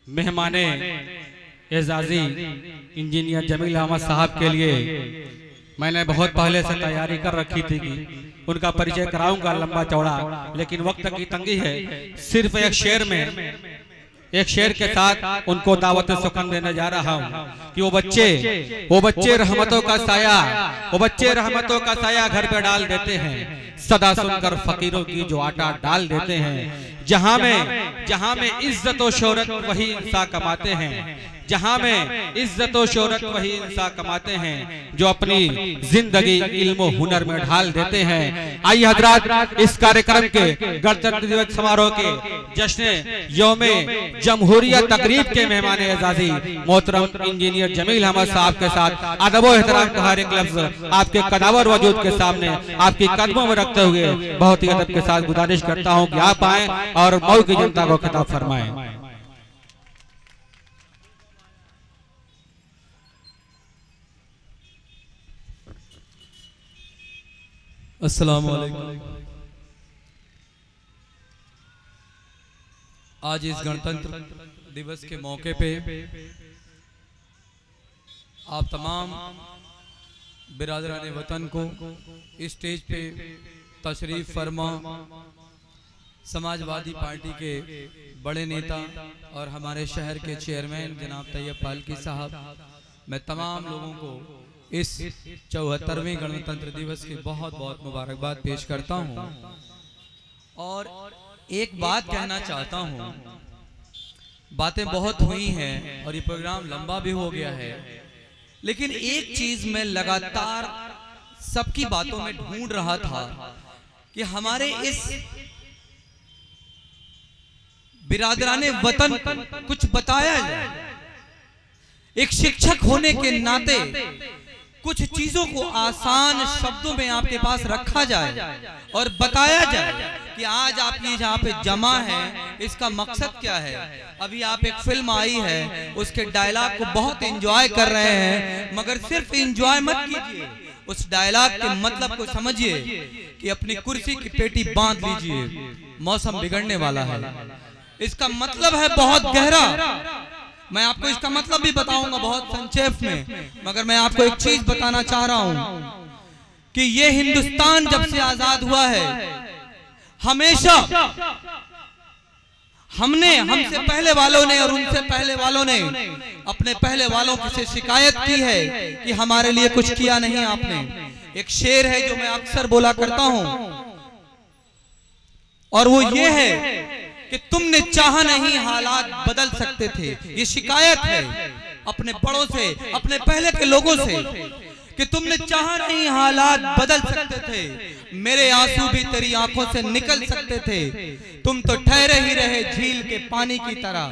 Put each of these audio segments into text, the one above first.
मेहमाने एजाजी engineer Jameel Ahmad साहब के लिए मैंने बहुत पहले से तैयारी कर रखी थी कि उनका परिचय कराऊंगा लंबा चौड़ा, लेकिन वक्त की तंगी है। सिर्फ एक शेर के साथ उनको दावत सुखन देने जा रहा हूँ कि वो बच्चे रहमतों का साया घर पे डाल देते हैं, सदा सुनकर फकीरों की जो आटा डाल देते हैं। जहां में इज्जत और शोहरत वही इंसान कमाते हैं, जहां में इज्जत और शोहरत वही इंसान कमाते हैं जो अपनी जिंदगी इल्म और हुनर में ढाल देते हैं। आइए हजरात, इस कार्यक्रम के गणतंत्र दिवस समारोह के जश्न यौमे जमहूरियत तकरीब के मेहमान एजाजी मोहतरम इंजीनियर जमील अहमद साहब के साथ अदब और एहतराम का हर एक लफ्ज आपके कदावर वजूद के सामने आपकी कदमों में रखते हुए बहुत ही अदब के साथ गुजारिश करता हूं कि आप आए और मऊ की जनता को खिताब फरमाएं। अस्सलाम वालेकुम। आज इस गणतंत्र दिवस के मौके पे आप तमाम बिरादरान वतन को इस स्टेज पे तशरीफ फरमा समाजवादी पार्टी के बड़े नेता और हमारे शहर के चेयरमैन जनाब तैयब फाल्की साहब, मैं तमाम लोगों को इस 74वें गणतंत्र दिवस की बहुत बहुत मुबारकबाद पेश करता हूं। और एक बात कहना चाहता हूं, बातें बहुत हुई हैं और ये प्रोग्राम लंबा भी हो गया है, लेकिन एक चीज मैं लगातार सबकी बातों में ढूंढ रहा था कि हमारे इस बिरादराने वतन कुछ बताया जाए। एक शिक्षक होने के नाते कुछ चीजों को आसान शब्दों में आपके पास रखा जाए और बताया जाए कि आज आप ये जहाँ पे जमा है इसका मकसद क्या है। अभी आप एक फिल्म आई है, उसके डायलॉग को बहुत एंजॉय कर रहे हैं, मगर सिर्फ एंजॉय मत कीजिए, उस डायलॉग के मतलब को समझिए कि अपनी कुर्सी की पेटी बांध लीजिए, मौसम बिगड़ने वाला है। इसका मतलब है बहुत गहरा। मैं आपको इसका मतलब भी बताऊंगा बहुत संक्षेप में, मगर मैं आपको एक चीज बताना चाह रहा हूं कि ये हिंदुस्तान जब से आजाद हुआ है, हमेशा हमसे पहले वालों ने और उनसे पहले वालों ने अपने पहले वालों से शिकायत की है कि हमारे लिए कुछ किया नहीं आपने। एक शेर है जो मैं अक्सर बोला करता हूं और वो ये है कि तुमने चाहा नहीं हालात बदल सकते थे। ये शिकायत है अपने बड़ों से, अपने पहले के लोगों से कि तुमने चाहा नहीं हालात बदल सकते थे, मेरे आंसू भी तेरी आंखों से निकल सकते थे, तुम तो ठहरे ही रहे झील के पानी की तरह,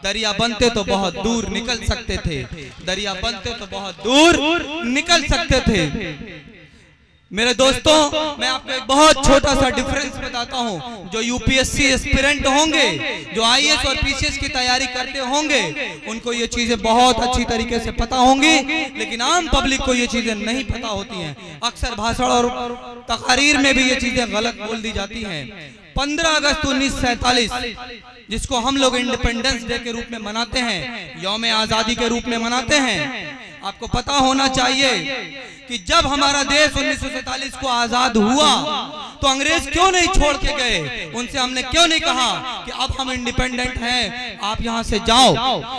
दरिया बनते तो बहुत दूर निकल सकते थे, दरिया बनते तो बहुत दूर निकल सकते थे। मेरे दोस्तों, मैं आपको एक बहुत छोटा सा डिफरेंस बताता हूं। जो यूपीएससी एस्पिरेंट होंगे, जो आईएएस और पीसीएस की तैयारी करते होंगे, उनको ये चीजें बहुत अच्छी तरीके से पता होंगी, लेकिन आम पब्लिक को ये चीजें नहीं पता होती हैं। अक्सर भाषण और तकारीर में भी ये चीजें गलत बोल दी जाती हैं। 15 अगस्त 1947 जिसको हम लोग इंडिपेंडेंस डे के रूप में मनाते हैं, यौम आजादी के रूप में मनाते हैं, आपको पता होना चाहिए कि जब हमारा देश 1947 को आजाद हुआ तो अंग्रेज क्यों नहीं छोड़ के गए। उनसे हमने क्यों नहीं कहा कि अब हम इंडिपेंडेंट हैं, आप यहाँ से जाओ।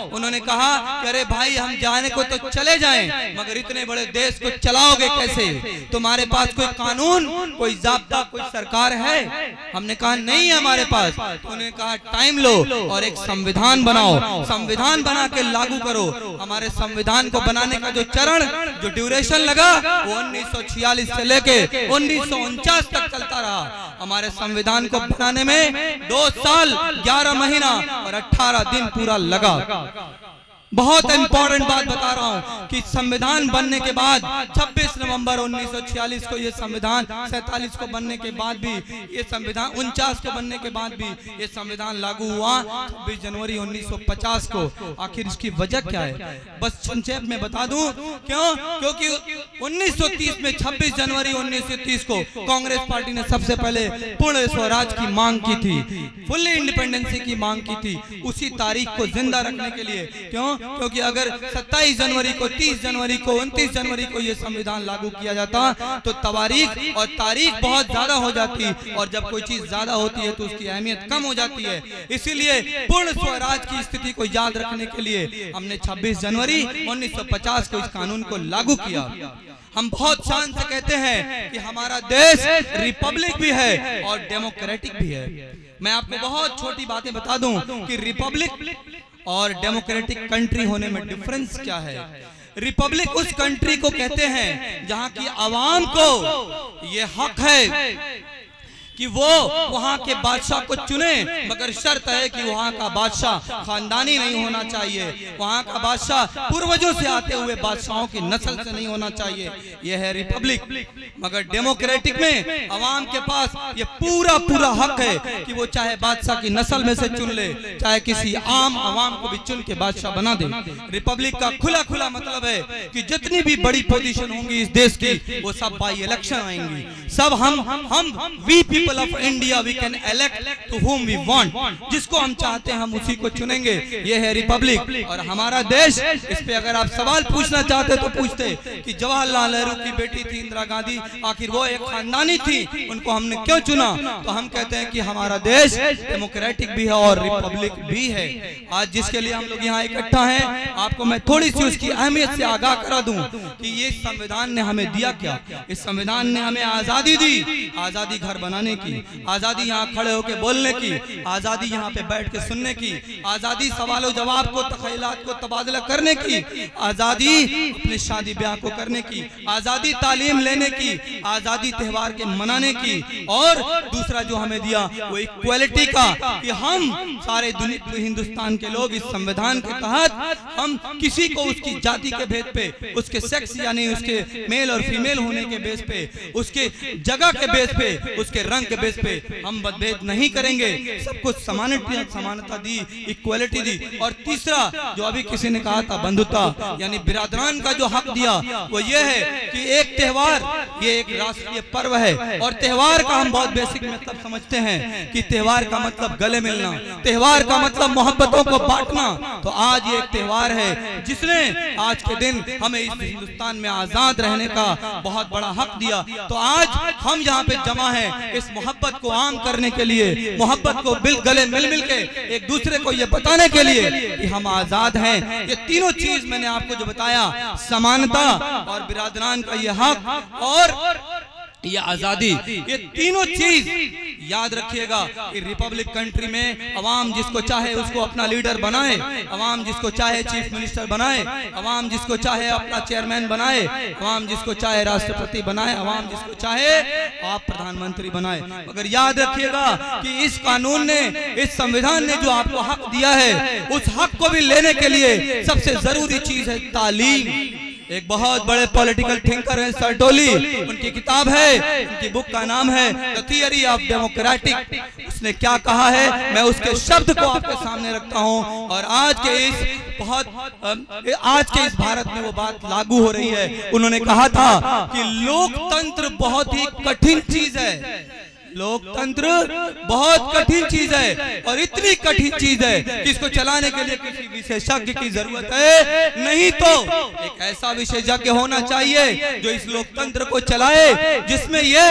उन्होंने कहा कि अरे भाई, हम जाने को तो चले जाएं, मगर इतने बड़े देश को चलाओगे कैसे, तुम्हारे पास कोई कानून, कोई ज़ाब्ता, कोई सरकार है। हमने कहा नहीं है हमारे पास। तो उन्होंने कहा टाइम लो और एक संविधान बनाओ, संविधान बना के लागू करो। हमारे संविधान को बनाने का जो चरण, जो ड्यूरेशन लगा, वो 1946 से लेके 1949 तक चलता रहा। हमारे संविधान को बनाने में 2 साल 11 महीना और 18 दिन पूरा लगा। बहुत इंपॉर्टेंट बात बता रहा हूं कि संविधान बनने के बाद 26 नवंबर 1946 को ये संविधान, 47 को बनने के बाद भी ये संविधान, 49 को बनने के बाद भी ये संविधान लागू हुआ 26 जनवरी 1950 को। आखिर इसकी वजह क्या है, बस संक्षेप में बता दूं। क्यों? क्योंकि 1930 में 26 जनवरी 1930 को कांग्रेस पार्टी ने सबसे पहले पूर्ण स्वराज की मांग की थी, फुल्ली इंडिपेंडेंसी की मांग की थी, उसी तारीख को जिंदा रखने के लिए। क्यों? क्योंकि अगर 27 जनवरी को, 30 जनवरी को, 29 जनवरी को यह संविधान लागू किया जाता तो तारीख और तारीख बहुत ज्यादा हो जाती, और जब कोई चीज ज्यादा होती है तो उसकी अहमियत कम हो जाती है। इसीलिए पूर्ण स्वराज की स्थिति को याद रखने के लिए हमने 26 जनवरी 1950 को इस कानून को लागू किया। हम बहुत शान से कहते हैं कि हमारा देश रिपब्लिक भी है और डेमोक्रेटिक भी है। मैं आपको बहुत छोटी बातें बता दूं कि रिपब्लिक और डेमोक्रेटिक कंट्री होने में डिफरेंस क्या है। रिपब्लिक उस कंट्री को कहते हैं जहां की आवाम को ये हक है कि वो वहां के बादशाह को चुने, मगर शर्त है कि वहां का बादशाह खानदानी नहीं होना चाहिए, वहां का बादशाह पूर्वजों से आते हुए बादशाहों की नस्ल से नहीं होना चाहिए। यह है रिपब्लिक। मगर डेमोक्रेटिक में अवाम के पास ये पूरा हक है कि वो चाहे बादशाह की नस्ल में से चुन ले, चाहे किसी आम अवाम को भी चुन के बादशाह बना दे। रिपब्लिक का खुला मतलब है कि जितनी भी बड़ी पोजीशन होंगी इस देश की वो सब बाई इलेक्शन आएंगी। सब हम we people of India we can elect to whom we want, जिसको हम चाहते हैं हम उसी को चुनेंगे। ये है रिपब्लिक। और हमारा देश, इस पे अगर आप सवाल पूछना चाहते तो पूछते कि जवाहरलाल नेहरू की बेटी थी इंदिरा गांधी, आखिर वो एक खानदानी थी, उनको हमने क्यों चुना? तो हम कहते हैं कि हमारा देश डेमोक्रेटिक भी है और रिपब्लिक भी है। आज जिसके लिए हम लोग यहाँ इकट्ठा हैं, आपको मैं थोड़ी सी उसकी अहमियत से आगाह करा दूं कि ये संविधान ने हमें दिया क्या। इस संविधान ने हमें आजादी दी, आजादी घर बनाने की, आजादी यहाँ खड़े होकर बोलने की, आजादी यहाँ पे बैठ के सुनने की, आजादी सवालों जवाब को, तखयलात को तबादला करने की, आजादी अपने शादी ब्याह को करने की, आजादी तालीम लेने की, आजादी त्योहार के मनाने की, और दूसरा जो हमें दिया वो इक्वालिटी का, कि हम सारे हिंदुस्तान के लोग इस संविधान के तहत हम किसी को उसकी जाति के भेद पे, उसके सेक्स यानी उसके मेल और फीमेल होने के बेस पे, उसके जगह के बेस पे, उसके रंग के बेस पे हम मतभेद नहीं करेंगे। सबको समानता दी, इक्वालिटी दी। और तीसरा जो अभी किसी ने कहा था, बंधुता यानी बिरादरान का जो हक दिया वो ये है कि एक त्योहार ये एक राष्ट्रीय पर्व है, और त्योहार का हम बहुत बेसिक मतलब समझते हैं कि त्योहार का मतलब गले मिलना, त्योहार का मतलब मोहब्बतों को बांटना। तो आज ये एक त्योहार है जिसने आज के दिन हमें इस हिंदुस्तान में आजाद रहने का बहुत बड़ा हक दिया। तो आज हम यहाँ पे जमा है इस मोहब्बत को आम करने के लिए, मोहब्बत को गले मिल के एक दूसरे को ये बताने के लिए कि हम आजाद हैं। ये तीनों चीज मैंने आपको जो बताया, समानता और बिरादरान का ये हक और ये आजादी, ये तीनों चीज याद रखिएगा कि रिपब्लिक कंट्री में अवाम जिसको चाहे उसको अपना लीडर बनाए, अवाम जिसको चाहे चीफ मिनिस्टर बनाए, अवाम जिसको चाहे अपना चेयरमैन बनाए, अवाम जिसको चाहे राष्ट्रपति बनाए, अवाम जिसको चाहे आप प्रधानमंत्री बनाए। मगर याद रखिएगा कि इस कानून ने, इस संविधान ने जो आपको हक दिया है, उस हक को भी लेने के लिए सबसे जरूरी चीज है तालीम। एक बहुत बड़े पॉलिटिकल थिंकर हैं सर्टोली, उनकी किताब है, उनकी बुक का नाम है द थियरी ऑफ डेमोक्रेटिक। उसने क्या कहा है मैं उसके शब्द को आपके सामने रखता हूं, और आज के इस भारत में वो बात लागू हो रही है। उन्होंने कहा था कि लोकतंत्र बहुत ही कठिन चीज है, लोकतंत्र बहुत कठिन चीज है, और इतनी कठिन चीज है कि इसको चलाने के लिए किसी विशेषज्ञ की जरूरत है। नहीं तो एक ऐसा विशेषज्ञ होना चाहिए जो इस लोकतंत्र को चलाए, जिसमें ये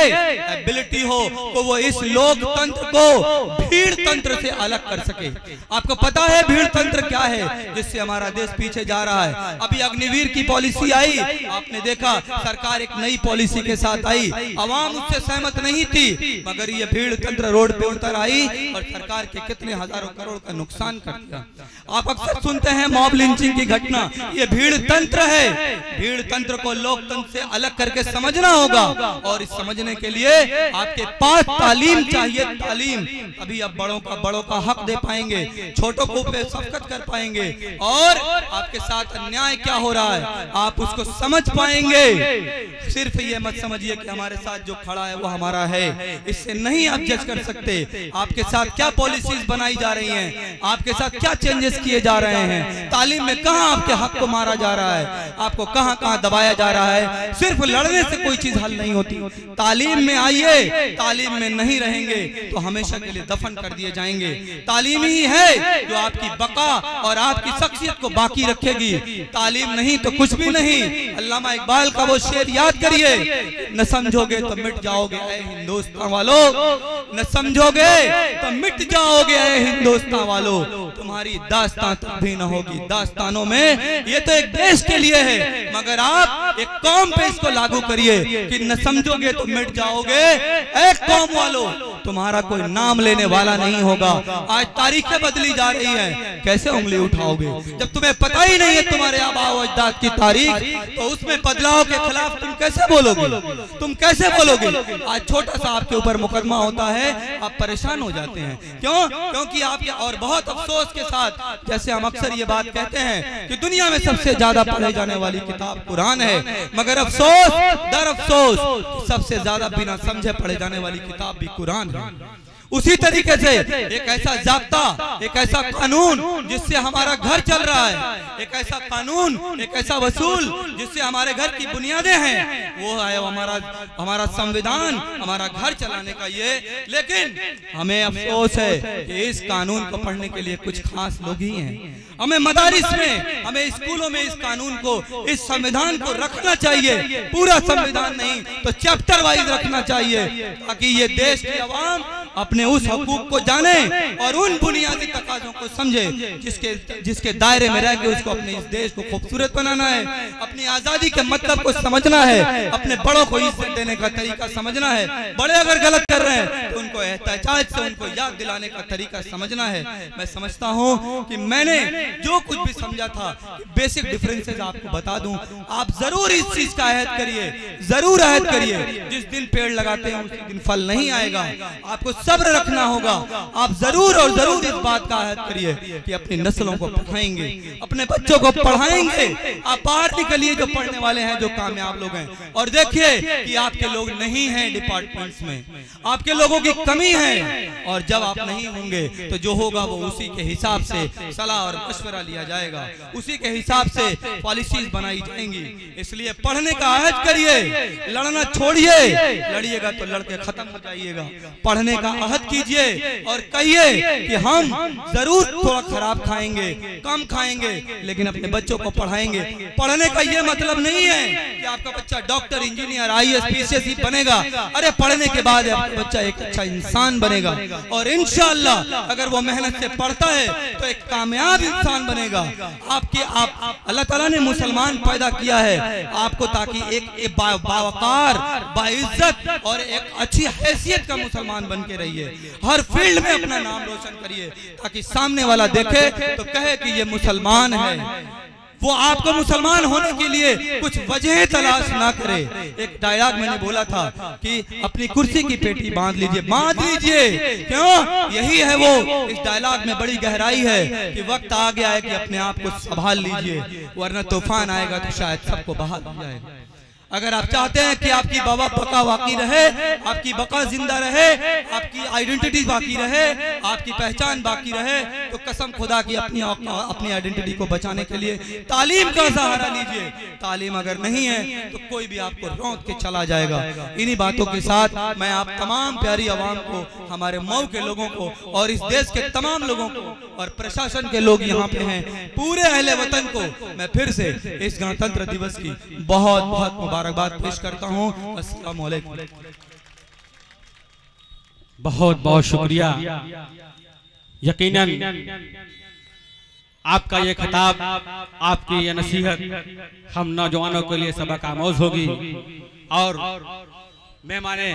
एबिलिटी हो तो वो इस लोकतंत्र को भीड़ तंत्र से अलग कर सके। आपको पता है भीड़ तंत्र क्या है जिससे हमारा देश पीछे जा रहा है। अभी अग्निवीर की पॉलिसी आई, आपने देखा सरकार एक नई पॉलिसी के साथ आई, अवाम उससे सहमत नहीं थी, मगर ये भीड़ तंत्र रोड पे उतर आई और सरकार के कितने हजारों करोड़ का नुकसान कर दिया। आप अक्सर सुनते हैं मॉब लिंचिंग की घटना, ये भीड़ तंत्र है। भीड़ तंत्र को लोकतंत्र से अलग करके समझना होगा और इस समझने के लिए आपके पास तालीम चाहिए, तालीम। अभी आप बड़ों का हक दे पाएंगे, छोटों को पे शफकत कर पाएंगे और आपके साथ अन्याय क्या हो रहा है आप उसको समझ पाएंगे। सिर्फ ये मत समझिए कि हमारे साथ जो खड़ा है वो हमारा है, इससे नहीं आप जज कर सकते। आपके साथ क्या पॉलिसीज बनाई जा रही हैं, आपके साथ क्या चेंजेस किए जा रहे हैं, तालीम में कहां आपके हक को मारा जा रहा है, आपको कहां कहां दबाया जा रहा है। सिर्फ लड़ने से कोई चीज हल नहीं होती। तालीम में आइए, तालीम में नहीं रहेंगे तो हमेशा के लिए दफन कर दिए जाएंगे। तालीम ही है जो आपकी बका और आपकी शख्सियत को बाकी रखेगी, तालीम नहीं तो कुछ भी नहीं। अल्लामा इकबाल का वो शेर याद करिए, न समझोगे तो मिट जाओगे ऐ हिंदुस्तान वालों, न समझोगे तो मिट जाओगे ऐ हिंदुस्तान वालों। तुम्हारी दास्तान तब भी न होगी दास्तानों में। ये तो एक देश के लिए है, मगर आप एक कौम पे इसको लागू करिए कि न समझोगे तो मिट जाओगे। एक कौम वालों, तुम्हारा कोई नाम लेने वाला नहीं होगा। आज तारीखें बदली जा रही है, कैसे उंगली उठाओगे जब तुम्हें पता ही नहीं है तुम्हारे आबा व अजदाद की तारीख? तो उसमें बदलाव के खिलाफ तुम कैसे बोलोगे, तुम कैसे बोलोगे? आज छोटा सा आपके ऊपर मुकदमा होता है, आप परेशान हो जाते हैं। क्यों? क्योंकि आपके और बहुत अफसोस के साथ, जैसे हम अक्सर ये बात कहते हैं कि दुनिया में सबसे ज्यादा पढ़े जाने वाली किताब कुरान है, मगर अफसोस दर अफसोस सबसे ज्यादा बिना समझे पढ़े जाने वाली किताब भी कुरान है। उसी तरीके से एक ऐसा जाब्ता, एक ऐसा कानून जिससे हमारा घर चल रहा है, एक ऐसा कानून, एक ऐसा वसूल जिससे हमारे घर की बुनियादें हैं, वो है हमारा संविधान, हमारा घर चलाने का ये। लेकिन हमें अफसोस है कि इस कानून को पढ़ने के लिए कुछ खास लोग ही हैं। हमें मदारिस में, हमें स्कूलों में इस कानून को, इस संविधान को रखना चाहिए। पूरा संविधान नहीं तो चैप्टर वाइज रखना चाहिए, ताकि ये देश की आवाम अपने उस हकूक को जाने और उन बुनियादी तकाज़ों को समझे जिसके दायरे में रह के उसको अपने इस देश को खूबसूरत बनाना है, अपनी आजादी के मतलब को समझना है, अपने बड़ों को इज्जत देने का तरीका समझना है। बड़े अगर गलत कर रहे हैं तो उनको एहतजाज से उनको याद दिलाने का तरीका समझना है। मैं समझता हूँ कि मैंने जो कुछ भी समझा था, बेसिक डिफरेंसेस आपको बता दूं। आप जरूर इस चीज का अहद करिए, जरूर अहद करिए। जिस दिन पेड़ लगाते हैं उसी दिन फल नहीं आएगा, आपको सब्र रखना होगा। आप जरूर और जरूर इस बात का अहद करिए कि अपनी नस्लों को पढ़ाएंगे, अपने बच्चों को पढ़ाएंगे। आप बाहर निकलिए जो पढ़ने वाले हैं, जो कामयाब लोग हैं, और देखिए कि आपके लोग नहीं हैं डिपार्टमेंट्स में, आपके लोगों की कमी है। और जब आप नहीं होंगे तो जो होगा वो उसी के हिसाब से सलाह और मशवरा लिया जाएगा, उसी के हिसाब से पॉलिसीज बनाई जाएंगी। इसलिए पढ़ने का अहद करिए, लड़ना छोड़िए, लड़िएगा तो लड़के खत्म हो जाइएगा। पढ़ने का अहद कीजिए और कहिए कि हम जरूर थोड़ा खराब खाएंगे, कम खाएंगे, लेकिन अपने बच्चों को पढ़ाएंगे। पढ़ने का ये मतलब नहीं है कि आपका बच्चा डॉक्टर, इंजीनियर, IAS, PCS बनेगा। अरे पढ़ने के बाद आपका बच्चा एक अच्छा इंसान बनेगा, और इंशाअल्लाह अगर वो मेहनत से पढ़ता है तो एक कामयाब इंसान बनेगा। आप अल्लाह ताला ने मुसलमान पैदा किया है आपको, ताकि एक बावकार, बाइज्जत और एक अच्छी हैसियत का मुसलमान बन के रहिए। हर फील्ड में अपना नाम रोशन करिए, ताकि सामने वाला देखे तो कहे कि ये मुसलमान है। वो आपको मुसलमान होने के लिए कुछ वजह तलाश ना करे। एक डायलॉग मैंने बोला था कि अपनी कुर्सी की पेटी बांध लीजिए, बांध लीजिए। क्यों? यही है वो। इस डायलॉग में बड़ी गहराई है कि वक्त आ गया है कि अपने आप को संभाल लीजिए, वरना तूफान आएगा तो शायद सबको बहा दिया जाएगा। अगर आप चाहते हैं कि आपकी बका बाकी रहे, आपकी बका जिंदा रहे, आपकी आइडेंटिटी बाकी रहे, आपकी पहचान बाकी रहे, तो कसम खुदा की अपनी आइडेंटिटी को बचाने के लिए तालीम का सहारा लीजिए। तालीम अगर नहीं है तो कोई भी आपको रौंद के चला जाएगा। इन्हीं बातों के साथ मैं आप तमाम प्यारी आवाम को, हमारे मऊ के लोगों को और इस देश के तमाम लोगों को और प्रशासन के लोग यहाँ पे हैं, पूरे अहले वतन को मैं फिर से इस गणतंत्र दिवस की बहुत बहुत मुबारकबाद पेश करता हूँ। अस्सलाम वालेकुम। बहुत बहुत शुक्रिया। यकीनन आपका ये खिताब, आपकी ये नसीहत हम नौजवानों के लिए सबक आमोज होगी। और मैं माने